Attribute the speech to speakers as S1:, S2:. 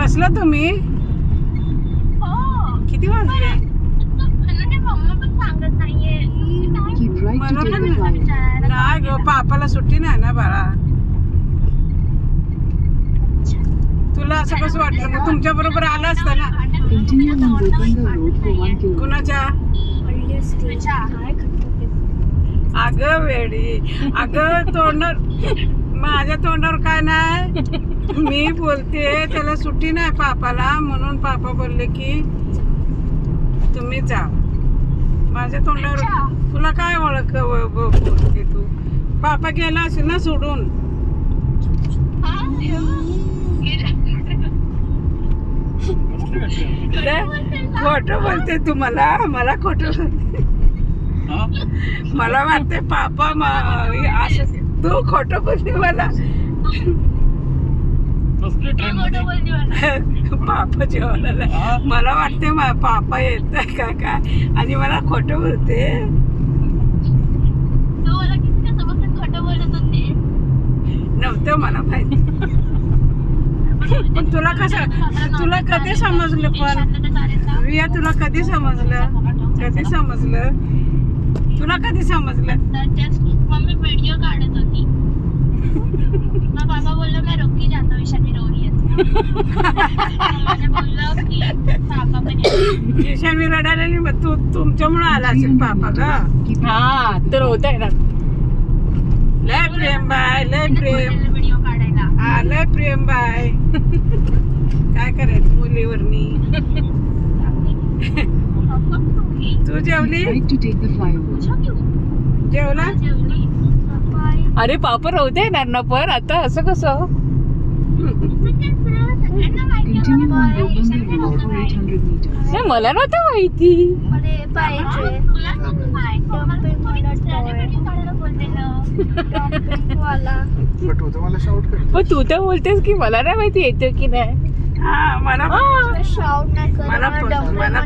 S1: बसला तुम्ही? किती वाजले? मला पण नाही ग, पापाला सुट्टी नाही ना बाळा. तुला असं कसं वाटलं? मग तुमच्या बरोबर आलं असतं ना. कुणाच्या? अगं वेडी, अगं तोंडावर, माझ्या तोंडावर काय नाही. मी बोलते त्याला सुट्टी नाही पापाला, म्हणून पापा बोलले की तुम्ही जा. माझ्या तोंडावर तुला काय ओळख बोलते तू? पापा गेला असेल ना सोडून. खोटं बोलते तू मला, मला खोटं बोलते. मला वाटते पापा असं तू खोटं बोलते मला. पापा जेवणाला मला वाटते पापा येत काय काय आणि मला खोटं बोलते. नव्हतं मला माहिती. पण तुला तुला कधी समजलं? पण रिया तुला कधी समजलं? कधी समजलं? तुला कधी समजलं?
S2: मम्मी व्हिडिओ काढत होती. मग बाबा बोललो मैं रुक ही जाता हूँ, ईशानी रो रही है. मैंने बोला कि पापा पण
S1: ईशानी रडायला मग तू तुमच्यामुळे आला असेल पापा ग.
S3: हा तर होत आहे ना.
S1: लय प्रेम बाय, लय प्रेम.
S2: व्हिडिओ काढायला.
S1: हा लय प्रेम बाय. काय करायचं मुलीवरनी. तू जेवली? जेवला?
S3: अरे पापा राहते येणार ना पण आता असं कसं? नाही मला नव्हतं माहिती. पण तू तर बोलतेस की मला नाही माहिती येतं की नाही.
S1: हा मला
S4: शाउट नाही करत.
S1: मला